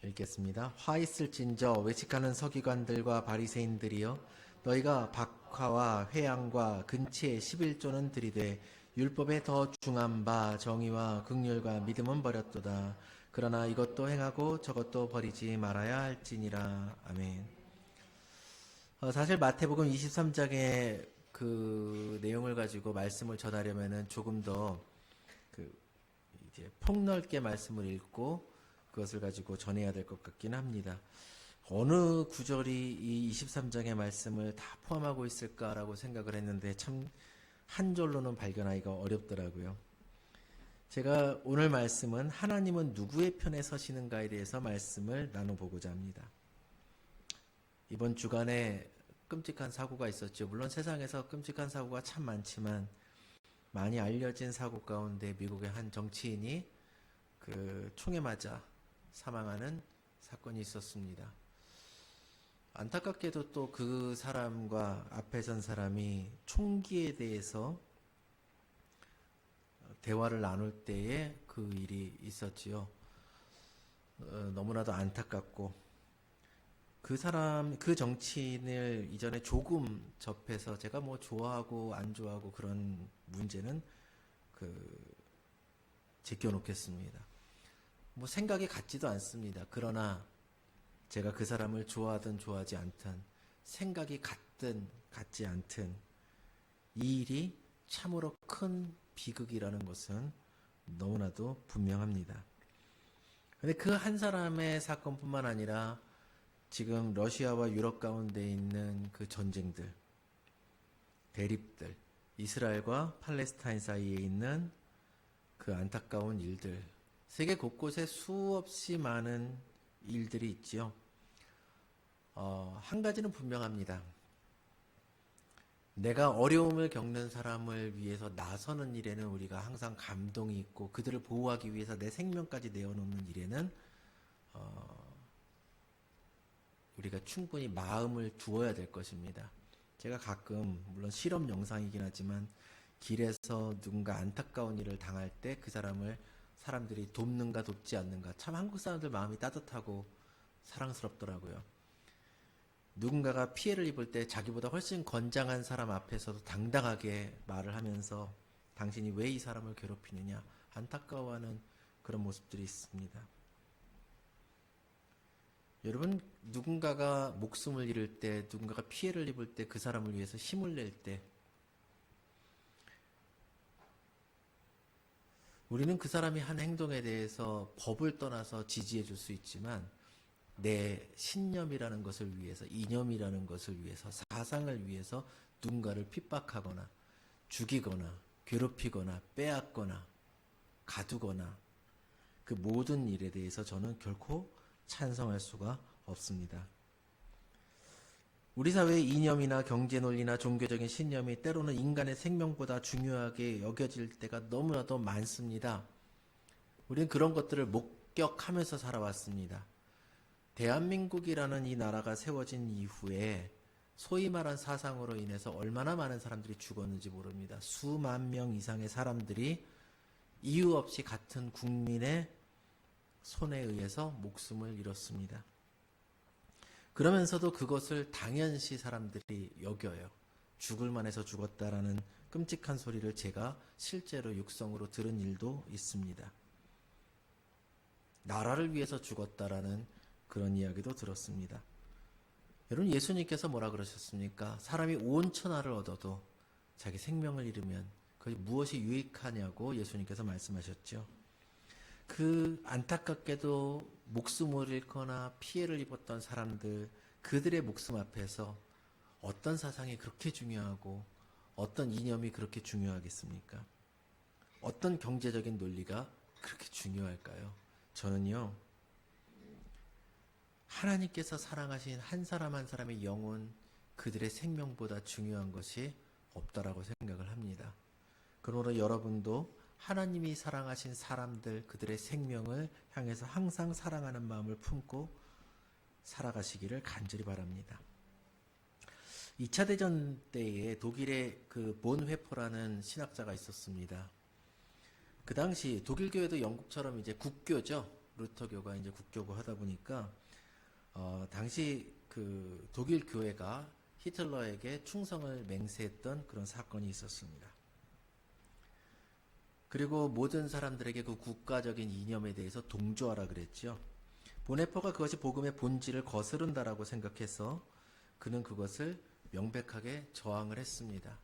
읽겠습니다. 화 있을진저 외식하는 서기관들과 바리새인들이여 너희가 박화와 회양과 근치의 11조는 들이되 율법에 더 중한 바 정의와 긍휼과 믿음은 버렸도다. 그러나 이것도 행하고 저것도 버리지 말아야 할지니라. 아멘. 사실 마태복음 23장의 그 내용을 가지고 말씀을 전하려면은 조금 더 이제 폭넓게 말씀을 읽고 그것을 가지고 전해야 될 것 같긴 합니다. 어느 구절이 이 23장의 말씀을 다 포함하고 있을까라고 생각을 했는데 참 한 절로는 발견하기가 어렵더라고요. 제가 오늘 말씀은 하나님은 누구의 편에 서시는가에 대해서 말씀을 나눠보고자 합니다. 이번 주간에 끔찍한 사고가 있었죠. 물론 세상에서 끔찍한 사고가 참 많지만 많이 알려진 사고 가운데 미국의 한 정치인이 그 총에 맞아 사망하는 사건이 있었습니다. 안타깝게도 또 그 사람과 앞에 선 사람이 총기에 대해서 대화를 나눌 때에 그 일이 있었지요. 너무나도 안타깝고 그 정치인을 이전에 조금 접해서 제가 뭐 좋아하고 안 좋아하고 그런 문제는 제껴놓겠습니다. 뭐 생각이 같지도 않습니다. 그러나 제가 그 사람을 좋아하든 좋아하지 않든 생각이 같든 같지 않든 이 일이 참으로 큰 비극이라는 것은 너무나도 분명합니다. 근데 그 한 사람의 사건뿐만 아니라 지금 러시아와 유럽 가운데 있는 그 전쟁들, 대립들, 이스라엘과 팔레스타인 사이에 있는 그 안타까운 일들, 세계 곳곳에 수없이 많은 일들이 있지요. 한 가지는 분명합니다. 내가 어려움을 겪는 사람을 위해서 나서는 일에는 우리가 항상 감동이 있고 그들을 보호하기 위해서 내 생명까지 내어놓는 일에는 우리가 충분히 마음을 두어야 될 것입니다. 제가 가끔 물론 실험 영상이긴 하지만 길에서 누군가 안타까운 일을 당할 때 그 사람들이 돕는가 돕지 않는가 참 한국 사람들 마음이 따뜻하고 사랑스럽더라고요. 누군가가 피해를 입을 때 자기보다 훨씬 건장한 사람 앞에서도 당당하게 말을 하면서 당신이 왜 이 사람을 괴롭히느냐 안타까워하는 그런 모습들이 있습니다. 여러분, 누군가가 목숨을 잃을 때, 누군가가 피해를 입을 때 그 사람을 위해서 힘을 낼 때 우리는 그 사람이 한 행동에 대해서 법을 떠나서 지지해 줄 수 있지만 내 신념이라는 것을 위해서, 이념이라는 것을 위해서, 사상을 위해서 누군가를 핍박하거나 죽이거나 괴롭히거나 빼앗거나 가두거나 그 모든 일에 대해서 저는 결코 찬성할 수가 없습니다. 우리 사회의 이념이나 경제 논리나 종교적인 신념이 때로는 인간의 생명보다 중요하게 여겨질 때가 너무나도 많습니다. 우리는 그런 것들을 목격하면서 살아왔습니다. 대한민국이라는 이 나라가 세워진 이후에 소위 말한 사상으로 인해서 얼마나 많은 사람들이 죽었는지 모릅니다. 수만 명 이상의 사람들이 이유 없이 같은 국민의 손에 의해서 목숨을 잃었습니다. 그러면서도 그것을 당연시 사람들이 여겨요. 죽을 만해서 죽었다라는 끔찍한 소리를 제가 실제로 육성으로 들은 일도 있습니다. 나라를 위해서 죽었다라는 그런 이야기도 들었습니다. 여러분, 예수님께서 뭐라 그러셨습니까? 사람이 온 천하를 얻어도 자기 생명을 잃으면 그게 무엇이 유익하냐고 예수님께서 말씀하셨죠. 그 안타깝게도 목숨을 잃거나 피해를 입었던 사람들, 그들의 목숨 앞에서 어떤 사상이 그렇게 중요하고 어떤 이념이 그렇게 중요하겠습니까? 어떤 경제적인 논리가 그렇게 중요할까요? 저는요, 하나님께서 사랑하신 한 사람 한 사람의 영혼, 그들의 생명보다 중요한 것이 없다라고 생각을 합니다. 그러므로 여러분도 하나님이 사랑하신 사람들, 그들의 생명을 향해서 항상 사랑하는 마음을 품고 살아가시기를 간절히 바랍니다. 2차 대전 때에 독일의 그 본회퍼라는 신학자가 있었습니다. 그 당시 독일 교회도 영국처럼 이제 국교죠. 루터교가 이제 국교고 하다 보니까 당시 그 독일 교회가 히틀러에게 충성을 맹세했던 그런 사건이 있었습니다. 그리고 모든 사람들에게 그 국가적인 이념에 대해서 동조하라 그랬죠. 보네퍼가 그것이 복음의 본질을 거스른다라고 생각해서 그는 그것을 명백하게 저항을 했습니다.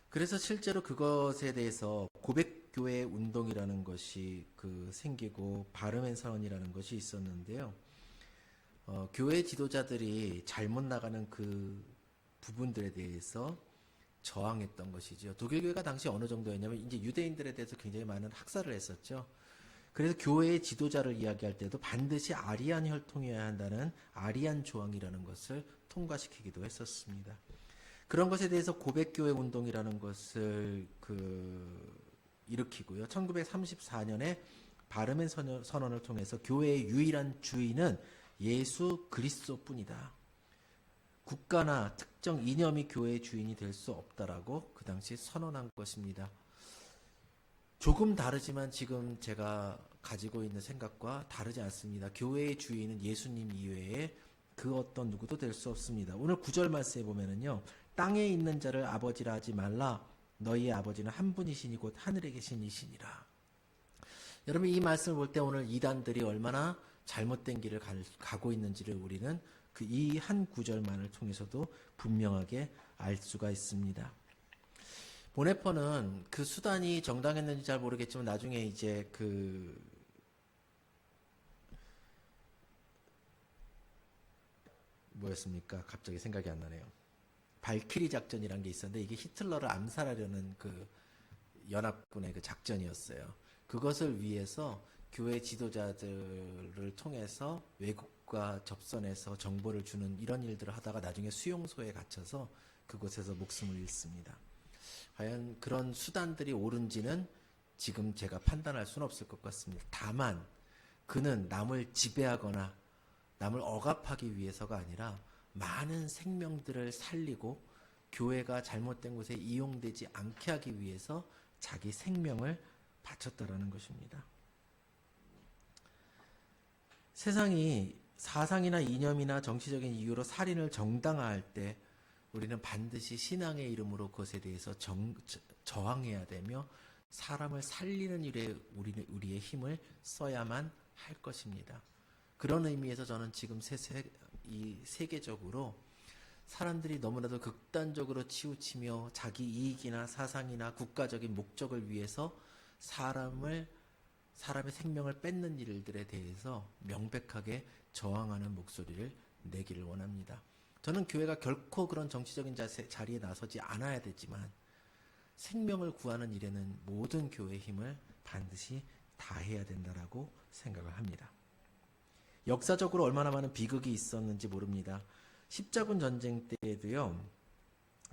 그래서 실제로 그것에 대해서 고백교회 운동이라는 것이 생기고 바르멘 선언이라는 것이 있었는데요. 교회 지도자들이 잘못 나가는 그 부분들에 대해서 저항했던 것이죠. 독일 교회가 당시 어느 정도였냐면 이제 유대인들에 대해서 굉장히 많은 학살을 했었죠. 그래서 교회의 지도자를 이야기할 때도 반드시 아리안 혈통이어야 한다는 아리안 조항이라는 것을 통과시키기도 했었습니다. 그런 것에 대해서 고백교회 운동이라는 것을 일으키고요. 1934년에 바르멘 선언을 통해서 교회의 유일한 주인은 예수 그리스도뿐이다. 국가나 특정 이념이 교회의 주인이 될 수 없다라고 그 당시 선언한 것입니다. 조금 다르지만 지금 제가 가지고 있는 생각과 다르지 않습니다. 교회의 주인은 예수님 이외에 그 어떤 누구도 될 수 없습니다. 오늘 9절 말씀에 보면은요. 땅에 있는 자를 아버지라 하지 말라. 너희의 아버지는 한 분이시니 곧 하늘에 계신 이시니라. 여러분 이 말씀을 볼 때 오늘 이단들이 얼마나 잘못된 길을 가고 있는지를 우리는 이 한 구절만을 통해서도 분명하게 알 수가 있습니다. 보네퍼는 그 수단이 정당했는지 잘 모르겠지만 나중에 이제 뭐였습니까? 갑자기 생각이 안 나네요. 발키리 작전이란 게 있었는데 이게 히틀러를 암살하려는 그 연합군의 그 작전이었어요. 그것을 위해서 교회 지도자들을 통해서 외국과 접선해서 정보를 주는 이런 일들을 하다가 나중에 수용소에 갇혀서 그곳에서 목숨을 잃습니다. 과연 그런 수단들이 옳은지는 지금 제가 판단할 수는 없을 것 같습니다. 다만 그는 남을 지배하거나 남을 억압하기 위해서가 아니라 많은 생명들을 살리고 교회가 잘못된 곳에 이용되지 않게 하기 위해서 자기 생명을 바쳤다라는 것입니다. 세상이 사상이나 이념이나 정치적인 이유로 살인을 정당화할 때 우리는 반드시 신앙의 이름으로 그것에 대해서 저항해야 되며 사람을 살리는 일에 우리의 힘을 써야만 할 것입니다. 그런 의미에서 저는 지금 이 세계적으로 사람들이 너무나도 극단적으로 치우치며 자기 이익이나 사상이나 국가적인 목적을 위해서 사람의 생명을 뺏는 일들에 대해서 명백하게 저항하는 목소리를 내기를 원합니다. 저는 교회가 결코 그런 정치적인 자리에 나서지 않아야 되지만 생명을 구하는 일에는 모든 교회의 힘을 반드시 다해야 된다라고 생각을 합니다. 역사적으로 얼마나 많은 비극이 있었는지 모릅니다. 십자군 전쟁 때에도요.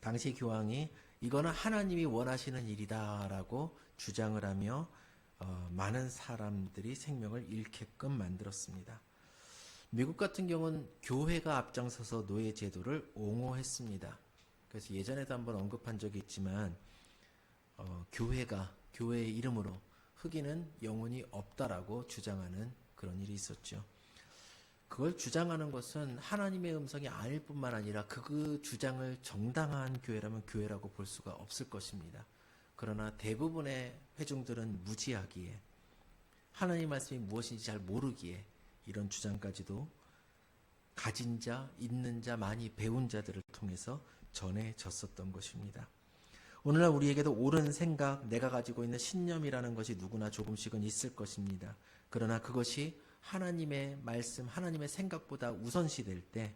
당시 교황이 이거는 하나님이 원하시는 일이다라고 주장을 하며 많은 사람들이 생명을 잃게끔 만들었습니다. 미국 같은 경우는 교회가 앞장서서 노예 제도를 옹호했습니다. 그래서 예전에도 한번 언급한 적이 있지만 교회의 이름으로 흑인은 영혼이 없다라고 주장하는 그런 일이 있었죠. 그걸 주장하는 것은 하나님의 음성이 아닐 뿐만 아니라 그 주장을 정당한 교회라면 교회라고 볼 수가 없을 것입니다. 그러나 대부분의 회중들은 무지하기에 하나님 말씀이 무엇인지 잘 모르기에 이런 주장까지도 가진 자, 있는 자, 많이 배운 자들을 통해서 전해졌었던 것입니다. 오늘날 우리에게도 옳은 생각, 내가 가지고 있는 신념이라는 것이 누구나 조금씩은 있을 것입니다. 그러나 그것이 하나님의 말씀, 하나님의 생각보다 우선시 될 때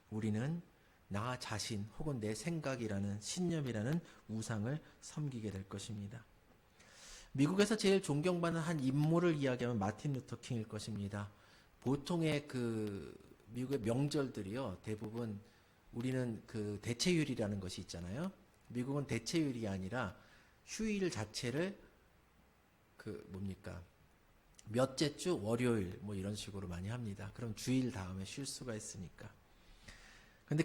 우리는 나 자신 혹은 내 생각이라는 신념이라는 우상을 섬기게 될 것입니다. 미국에서 제일 존경받는 한 인물을 이야기하면 마틴 루터 킹일 것입니다. 보통의 미국의 명절들이요. 대부분 우리는 대체휴일이라는 것이 있잖아요. 미국은 대체휴일이 아니라 휴일 자체를 몇째 주 월요일 뭐 이런 식으로 많이 합니다. 그럼 주일 다음에 쉴 수가 있으니까. 근데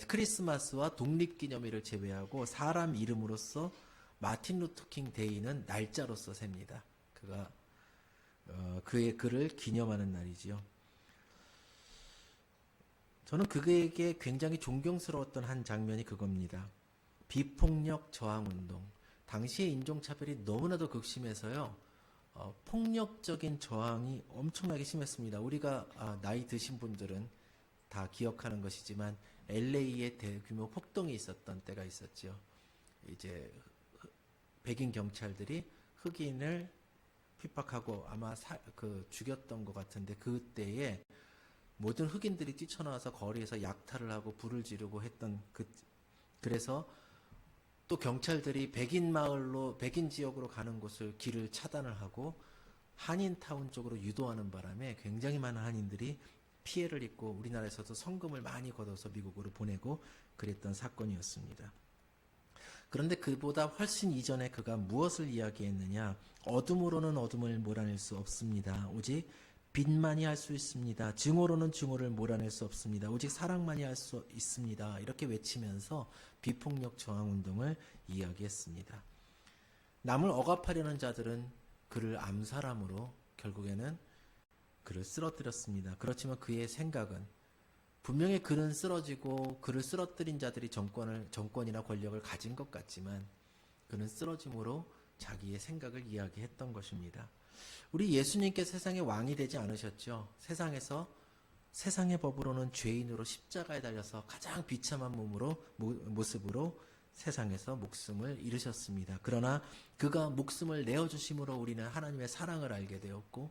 크리스마스와 독립기념일을 제외하고 사람 이름으로써 마틴 루터킹 데이는 날짜로서 셉니다. 그가 그의 글을 기념하는 날이지요. 저는 그에게 굉장히 존경스러웠던 한 장면이 그겁니다. 비폭력 저항운동. 당시에 인종차별이 너무나도 극심해서요. 폭력적인 저항이 엄청나게 심했습니다. 우리가 나이 드신 분들은 다 기억하는 것이지만 LA에 대규모 폭동이 있었던 때가 있었죠. 이제 백인 경찰들이 흑인을 핍박하고 아마 죽였던 것 같은데 그때에 모든 흑인들이 뛰쳐나와서 거리에서 약탈을 하고 불을 지르고 했던 그래서 또 경찰들이 백인 마을로 백인 지역으로 가는 곳을 길을 차단을 하고 한인타운 쪽으로 유도하는 바람에 굉장히 많은 한인들이 피해를 입고 우리나라에서도 성금을 많이 걷어서 미국으로 보내고 그랬던 사건이었습니다. 그런데 그보다 훨씬 이전에 그가 무엇을 이야기했느냐? 어둠으로는 어둠을 몰아낼 수 없습니다. 오직 빛만이 할 수 있습니다. 증오로는 증오를 몰아낼 수 없습니다. 오직 사랑만이 할 수 있습니다. 이렇게 외치면서 비폭력 저항운동을 이야기했습니다. 남을 억압하려는 자들은 그를 암살함으로 결국에는 그를 쓰러뜨렸습니다. 그렇지만 그의 생각은 분명히 그는 쓰러지고 그를 쓰러뜨린 자들이 정권이나 권력을 가진 것 같지만 그는 쓰러짐으로 자기의 생각을 이야기했던 것입니다. 우리 예수님께서 세상의 왕이 되지 않으셨죠. 세상에서 세상의 법으로는 죄인으로 십자가에 달려서 가장 비참한 모습으로 세상에서 목숨을 잃으셨습니다. 그러나 그가 목숨을 내어주심으로 우리는 하나님의 사랑을 알게 되었고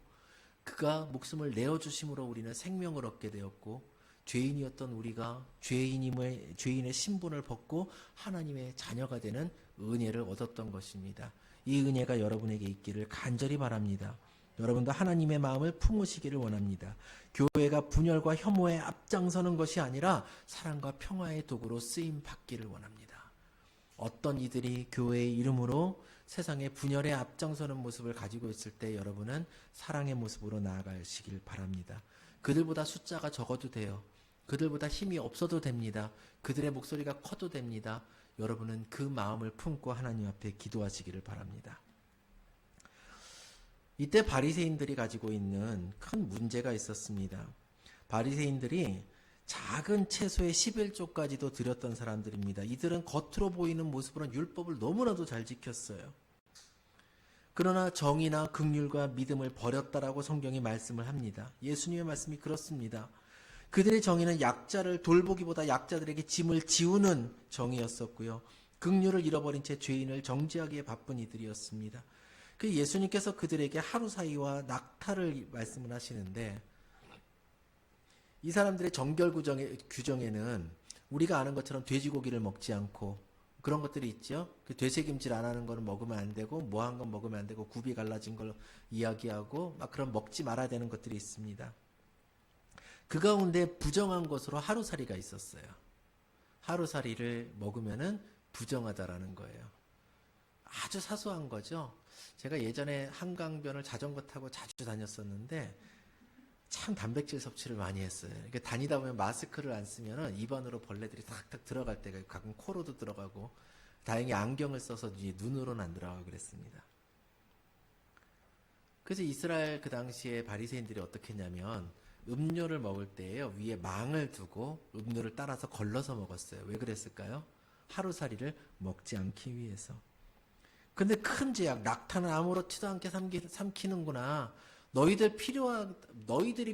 그가 목숨을 내어주심으로 우리는 생명을 얻게 되었고 죄인이었던 우리가 죄인의 신분을 벗고 하나님의 자녀가 되는 은혜를 얻었던 것입니다. 이 은혜가 여러분에게 있기를 간절히 바랍니다. 여러분도 하나님의 마음을 품으시기를 원합니다. 교회가 분열과 혐오에 앞장서는 것이 아니라 사랑과 평화의 도구로 쓰임 받기를 원합니다. 어떤 이들이 교회의 이름으로 세상의 분열에 앞장서는 모습을 가지고 있을 때 여러분은 사랑의 모습으로 나아가시길 바랍니다. 그들보다 숫자가 적어도 돼요. 그들보다 힘이 없어도 됩니다. 그들의 목소리가 커도 됩니다. 여러분은 그 마음을 품고 하나님 앞에 기도하시기를 바랍니다. 이때 바리새인들이 가지고 있는 큰 문제가 있었습니다. 바리새인들이 작은 채소의 11조까지도 드렸던 사람들입니다. 이들은 겉으로 보이는 모습으로는 율법을 너무나도 잘 지켰어요. 그러나 정의나 긍휼과 믿음을 버렸다라고 성경이 말씀을 합니다. 예수님의 말씀이 그렇습니다. 그들의 정의는 약자를 돌보기보다 약자들에게 짐을 지우는 정의였었고요. 긍휼을 잃어버린 채 죄인을 정죄하기에 바쁜 이들이었습니다. 그 예수님께서 그들에게 하루사이와 낙타를 말씀을 하시는데 이 사람들의 정결 규정에는 우리가 아는 것처럼 돼지고기를 먹지 않고 그런 것들이 있죠. 그 되새김질 안 하는 거는 먹으면 안 되고 뭐한 건 먹으면 안 되고 굽이 갈라진 걸 이야기하고 막 그런 먹지 말아야 되는 것들이 있습니다. 그 가운데 부정한 것으로 하루살이가 있었어요. 하루살이를 먹으면은 부정하다라는 거예요. 아주 사소한 거죠. 제가 예전에 한강변을 자전거 타고 자주 다녔었는데 참 단백질 섭취를 많이 했어요. 그러니까 다니다 보면 마스크를 안 쓰면은 입안으로 벌레들이 탁탁 들어갈 때가 가끔 코로도 들어가고 다행히 안경을 써서 눈으로는 안 들어가고 그랬습니다. 그래서 이스라엘 그 당시에 바리새인들이 어떻게 했냐면 음료를 먹을 때에요 위에 망을 두고 음료를 따라서 걸러서 먹었어요. 왜 그랬을까요? 하루살이를 먹지 않기 위해서. 근데 큰 죄악, 낙타는 아무렇지도 않게 삼키는구나. 너희들이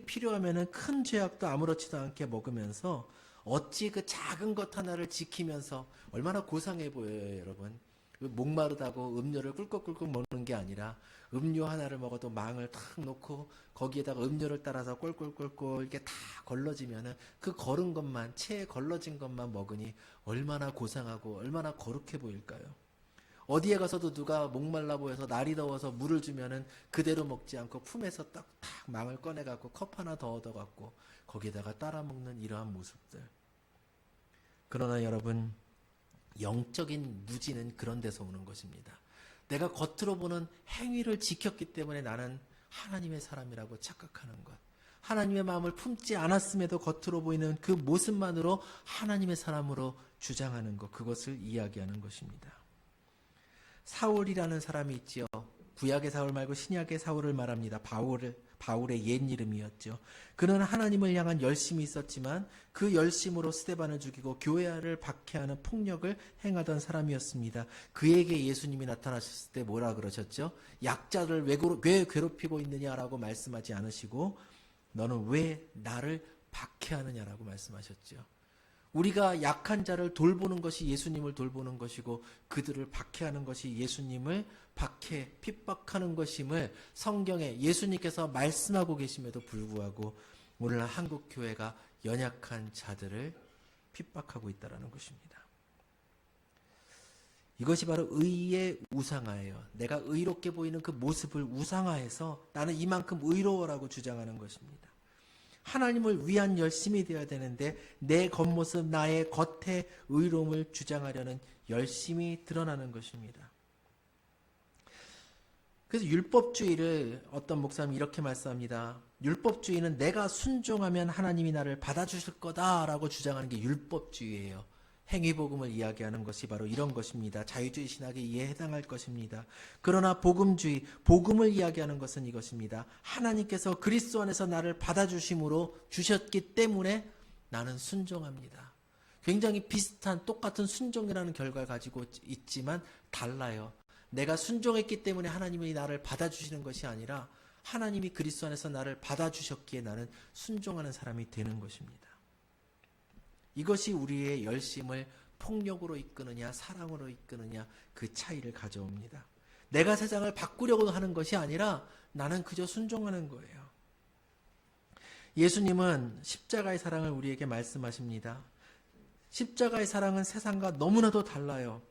필요하면은 큰 죄악도 아무렇지도 않게 먹으면서 어찌 그 작은 것 하나를 지키면서 얼마나 고상해 보여요, 여러분. 목마르다고 음료를 꿀꺽꿀꺽 먹는 게 아니라 음료 하나를 먹어도 망을 탁 놓고 거기에다가 음료를 따라서 꼴꼴꼴꼴 이렇게 다 걸러지면은 그 걸은 것만, 체에 걸러진 것만 먹으니 얼마나 고상하고 얼마나 거룩해 보일까요? 어디에 가서도 누가 목말라 보여서 날이 더워서 물을 주면은 그대로 먹지 않고 품에서 딱 망을 꺼내갖고 컵 하나 더 얻어갖고 거기에다가 따라 먹는 이러한 모습들. 그러나 여러분, 영적인 무지는 그런 데서 오는 것입니다. 내가 겉으로 보는 행위를 지켰기 때문에 나는 하나님의 사람이라고 착각하는 것. 하나님의 마음을 품지 않았음에도 겉으로 보이는 그 모습만으로 하나님의 사람으로 주장하는 것. 그것을 이야기하는 것입니다. 사울이라는 사람이 있지요. 구약의 사울 말고 신약의 사울을 말합니다. 바울의 옛 이름이었죠. 그는 하나님을 향한 열심이 있었지만 그 열심으로 스데반을 죽이고 교회를 박해하는 폭력을 행하던 사람이었습니다. 그에게 예수님이 나타나셨을 때 뭐라 그러셨죠? 약자를 왜 괴롭히고 있느냐라고 말씀하지 않으시고 너는 왜 나를 박해하느냐라고 말씀하셨죠. 우리가 약한 자를 돌보는 것이 예수님을 돌보는 것이고 그들을 박해하는 것이 예수님을 박해, 핍박하는 것임을 성경에 예수님께서 말씀하고 계심에도 불구하고 오늘날 한국 교회가 연약한 자들을 핍박하고 있다는 것입니다. 이것이 바로 의의 우상화예요. 내가 의롭게 보이는 그 모습을 우상화해서 나는 이만큼 의로워라고 주장하는 것입니다. 하나님을 위한 열심이 되어야 되는데 내 겉모습, 나의 겉의 의로움을 주장하려는 열심이 드러나는 것입니다. 그래서 율법주의를 어떤 목사님이 이렇게 말씀합니다. 율법주의는 내가 순종하면 하나님이 나를 받아주실 거다라고 주장하는 게 율법주의예요. 행위복음을 이야기하는 것이 바로 이런 것입니다. 자유주의 신학에 이에 해당할 것입니다. 그러나 복음주의, 복음을 이야기하는 것은 이것입니다. 하나님께서 그리스도 안에서 나를 받아주심으로 주셨기 때문에 나는 순종합니다. 굉장히 비슷한 똑같은 순종이라는 결과를 가지고 있지만 달라요. 내가 순종했기 때문에 하나님이 나를 받아주시는 것이 아니라 하나님이 그리스도 안에서 나를 받아주셨기에 나는 순종하는 사람이 되는 것입니다. 이것이 우리의 열심을 폭력으로 이끄느냐 사랑으로 이끄느냐 그 차이를 가져옵니다. 내가 세상을 바꾸려고 하는 것이 아니라 나는 그저 순종하는 거예요. 예수님은 십자가의 사랑을 우리에게 말씀하십니다. 십자가의 사랑은 세상과 너무나도 달라요.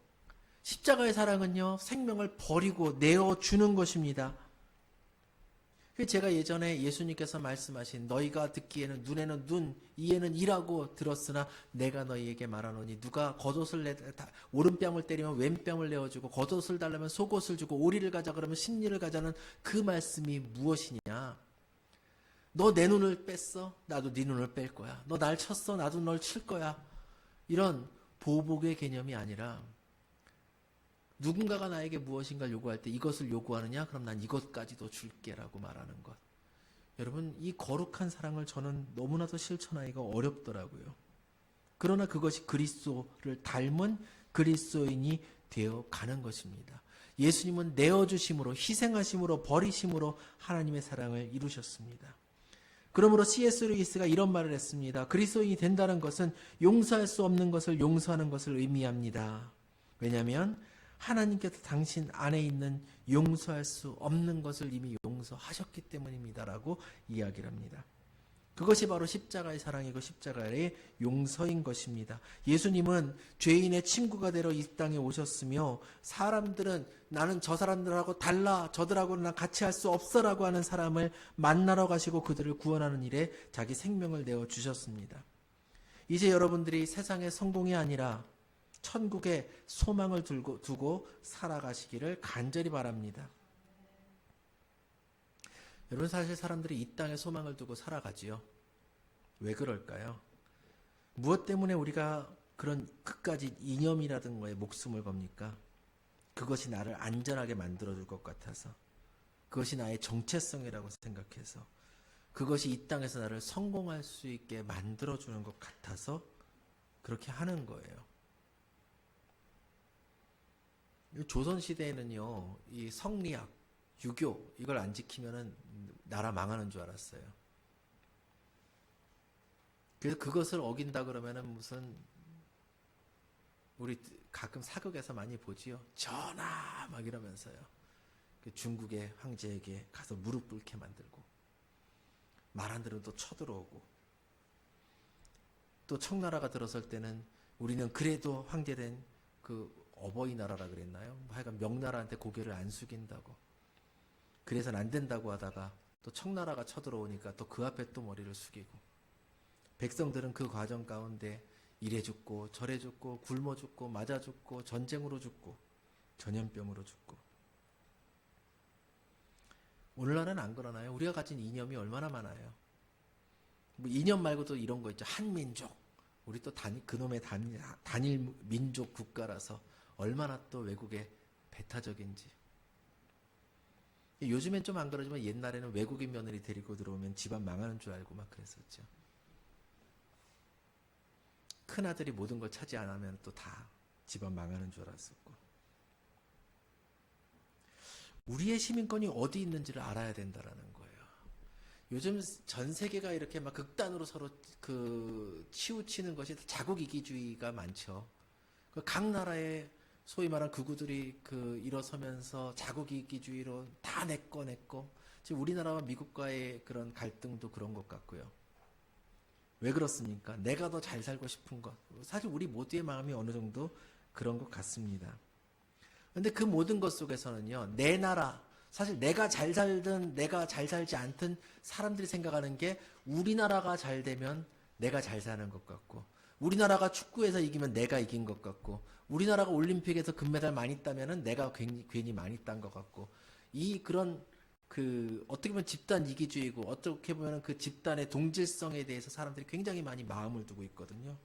십자가의 사랑은요, 생명을 버리고 내어주는 것입니다. 제가 예전에 예수님께서 말씀하신 너희가 듣기에는 눈에는 눈, 이에는 이라고 들었으나 내가 너희에게 말하노니 누가 겉옷을 오른뺨을 때리면 왼뺨을 내어주고 겉옷을 달라면 속옷을 주고 오리를 가자 그러면 십리를 가자는 그 말씀이 무엇이냐? 너 내 눈을 뺐어? 나도 네 눈을 뺄 거야. 너 날 쳤어? 나도 널 칠 거야. 이런 보복의 개념이 아니라 누군가가 나에게 무엇인가를 요구할 때 이것을 요구하느냐? 그럼 난 이것까지도 줄게라고 말하는 것. 여러분, 이 거룩한 사랑을 저는 너무나도 실천하기가 어렵더라고요. 그러나 그것이 그리스도를 닮은 그리스도인이 되어 가는 것입니다. 예수님은 내어주심으로, 희생하심으로, 버리심으로 하나님의 사랑을 이루셨습니다. 그러므로 C.S. 루이스가 이런 말을 했습니다. 그리스도인이 된다는 것은 용서할 수 없는 것을 용서하는 것을 의미합니다. 왜냐하면 하나님께서 당신 안에 있는 용서할 수 없는 것을 이미 용서하셨기 때문입니다라고 이야기를 합니다. 그것이 바로 십자가의 사랑이고 십자가의 용서인 것입니다. 예수님은 죄인의 친구가 되러 이 땅에 오셨으며 사람들은 나는 저 사람들하고 달라, 저들하고는 난 같이 할 수 없어라고 하는 사람을 만나러 가시고 그들을 구원하는 일에 자기 생명을 내어주셨습니다. 이제 여러분들이 세상의 성공이 아니라 천국에 소망을 두고 살아가시기를 간절히 바랍니다. 여러분, 사실 사람들이 이 땅에 소망을 두고 살아가지요. 왜 그럴까요? 무엇 때문에 우리가 그런 끝까지 이념이라든 거에 목숨을 겁니까? 그것이 나를 안전하게 만들어줄 것 같아서, 그것이 나의 정체성이라고 생각해서, 그것이 이 땅에서 나를 성공할 수 있게 만들어주는 것 같아서 그렇게 하는 거예요. 조선시대에는요, 이 성리학, 유교, 이걸 안 지키면은 나라 망하는 줄 알았어요. 그래서 그것을 어긴다 그러면은 무슨, 우리 가끔 사극에서 많이 보지요. 전하! 막 이러면서요. 중국의 황제에게 가서 무릎 꿇게 만들고, 말 안 들으면 또 쳐들어오고, 또 청나라가 들어설 때는 우리는 그래도 황제된 그 어버이나라라 그랬나요? 하여간 명나라한테 고개를 안 숙인다고. 그래서는 안 된다고 하다가 또 청나라가 쳐들어오니까 또 그 앞에 또 머리를 숙이고. 백성들은 그 과정 가운데 이래 죽고 저래 죽고 굶어 죽고 맞아 죽고 전쟁으로 죽고 전염병으로 죽고. 오늘날은 안 그러나요? 우리가 가진 이념이 얼마나 많아요. 뭐 이념 말고도 이런 거 있죠. 한민족. 우리 또 그놈의 단일 민족 국가라서 얼마나 또 외국에 배타적인지. 요즘엔 좀 안 그러지만 옛날에는 외국인 며느리 데리고 들어오면 집안 망하는 줄 알고 막 그랬었죠. 큰아들이 모든 걸 차지 안 하면 또 다 집안 망하는 줄 알았었고. 우리의 시민권이 어디 있는지를 알아야 된다라는 거예요. 요즘 전 세계가 이렇게 막 극단으로 서로 치우치는 것이 자국 이기주의가 많죠. 각 나라의 소위 말한 극우들이 일어서면서 자국 이기주의로 다 내꺼 내꺼. 지금 우리나라와 미국과의 그런 갈등도 그런 것 같고요. 왜 그렇습니까? 내가 더 잘 살고 싶은 것. 사실 우리 모두의 마음이 어느 정도 그런 것 같습니다. 그런데 그 모든 것 속에서는요, 내 나라, 사실 내가 잘 살든 내가 잘 살지 않든 사람들이 생각하는 게 우리나라가 잘 되면 내가 잘 사는 것 같고, 우리나라가 축구에서 이기면 내가 이긴 것 같고, 우리나라가 올림픽에서 금메달 많이 따면은 내가 괜히 많이 딴 것 같고, 그런 어떻게 보면 집단 이기주의고, 어떻게 보면 그 집단의 동질성에 대해서 사람들이 굉장히 많이 마음을 두고 있거든요.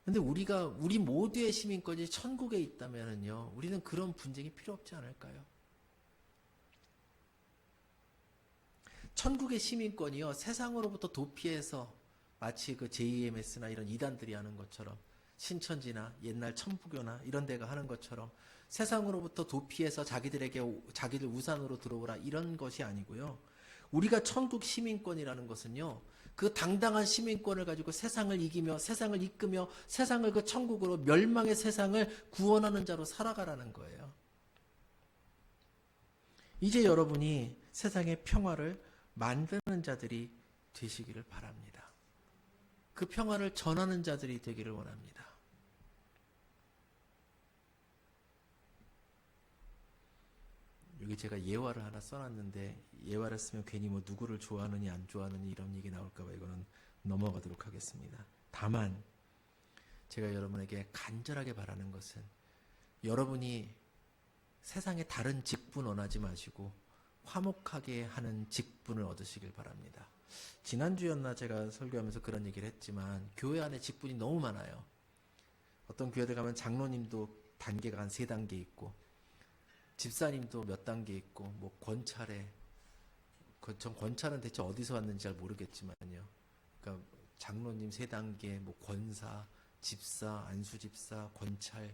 근데 우리 모두의 시민권이 천국에 있다면은요, 우리는 그런 분쟁이 필요 없지 않을까요? 천국의 시민권이요, 세상으로부터 도피해서 마치 JMS나 이런 이단들이 하는 것처럼, 신천지나 옛날 천부교나 이런 데가 하는 것처럼 세상으로부터 도피해서 자기들 우산으로 들어오라 이런 것이 아니고요. 우리가 천국 시민권이라는 것은요, 그 당당한 시민권을 가지고 세상을 이기며 세상을 이끄며 세상을 그 천국으로 멸망의 세상을 구원하는 자로 살아가라는 거예요. 이제 여러분이 세상의 평화를 만드는 자들이 되시기를 바랍니다. 그 평화를 전하는 자들이 되기를 원합니다. 여기 제가 예화를 하나 써놨는데, 예화를 쓰면 괜히 뭐 누구를 좋아하느니 안 좋아하느니 이런 얘기 나올까봐 이거는 넘어가도록 하겠습니다. 다만 제가 여러분에게 간절하게 바라는 것은, 여러분이 세상에 다른 직분 원하지 마시고 화목하게 하는 직분을 얻으시길 바랍니다. 지난주였나 제가 설교하면서 그런 얘기를 했지만, 교회 안에 직분이 너무 많아요. 어떤 교회들 가면 장로님도 단계가 한 3단계 있고, 집사님도 몇 단계 있고, 뭐 권찰에, 전 권찰은 대체 어디서 왔는지 잘 모르겠지만요. 그러니까 장로님 3단계, 뭐 권사, 집사, 안수집사, 권찰,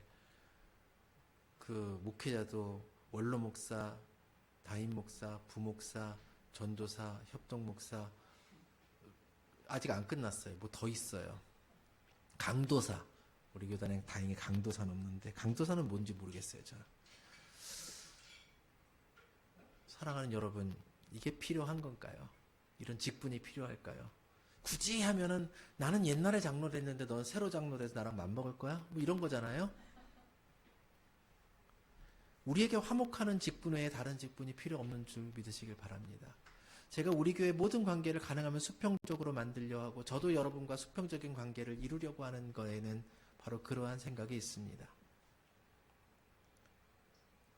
목회자도 원로 목사, 담임 목사, 부목사, 전도사, 협동 목사, 아직 안 끝났어요. 뭐 더 있어요. 강도사, 우리 교단에 다행히 강도사는 없는데, 강도사는 뭔지 모르겠어요, 저는. 사랑하는 여러분, 이게 필요한 건가요? 이런 직분이 필요할까요? 굳이 하면은 나는 옛날에 장로를 했는데 넌 새로 장로를 해서 나랑 맞먹을 거야? 뭐 이런 거잖아요. 우리에게 화목하는 직분 외에 다른 직분이 필요 없는 줄 믿으시길 바랍니다. 제가 우리 교회 모든 관계를 가능하면 수평적으로 만들려 하고, 저도 여러분과 수평적인 관계를 이루려고 하는 거에는 바로 그러한 생각이 있습니다.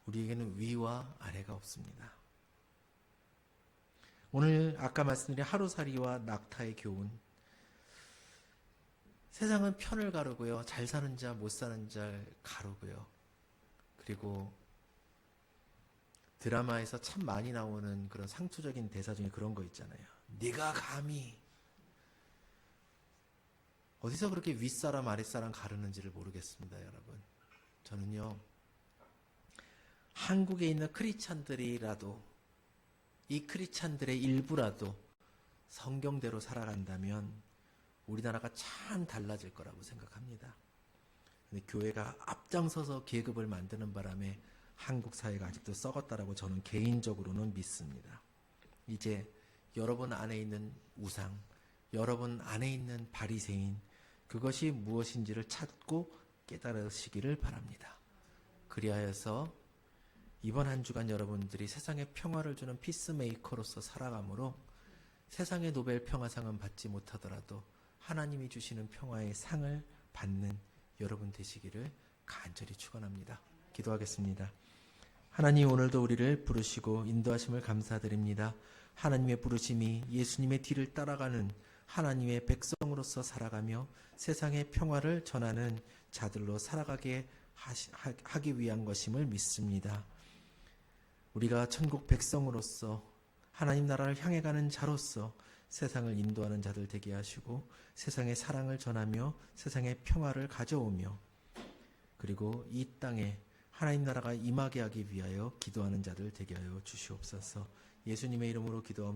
우리에게는 위와 아래가 없습니다. 오늘 아까 말씀드린 하루살이와 낙타의 교훈, 세상은 편을 가르고요, 잘 사는 자 못 사는 자 가르고요, 그리고 드라마에서 참 많이 나오는 그런 상투적인 대사 중에 그런 거 있잖아요. 네가 감히, 어디서 그렇게 윗사람 아랫사람 가르는지를 모르겠습니다, 여러분. 저는요, 한국에 있는 크리스찬들이라도, 이 크리스찬들의 일부라도 성경대로 살아간다면 우리나라가 참 달라질 거라고 생각합니다. 근데 교회가 앞장서서 계급을 만드는 바람에 한국 사회가 아직도 썩었다라고 저는 개인적으로는 믿습니다. 이제 여러분 안에 있는 우상, 여러분 안에 있는 바리새인, 그것이 무엇인지를 찾고 깨달으시기를 바랍니다. 그리하여서 이번 한 주간 여러분들이 세상에 평화를 주는 피스메이커로서 살아감으로 세상의 노벨 평화상은 받지 못하더라도 하나님이 주시는 평화의 상을 받는 여러분 되시기를 간절히 축원합니다. 기도하겠습니다. 하나님, 오늘도 우리를 부르시고 인도하심을 감사드립니다. 하나님의 부르심이 예수님의 뒤를 따라가는 하나님의 백성으로서 살아가며 세상의 평화를 전하는 자들로 살아가게 하기 위한 것임을 믿습니다. 우리가 천국 백성으로서 하나님 나라를 향해 가는 자로서 세상을 인도하는 자들 되게 하시고 세상의 사랑을 전하며 세상의 평화를 가져오며 그리고 이 땅에 하나님 나라가 임하게 하기 위하여 기도하는 자들 되게 하여 주시옵소서. 예수님의 이름으로 기도합니다.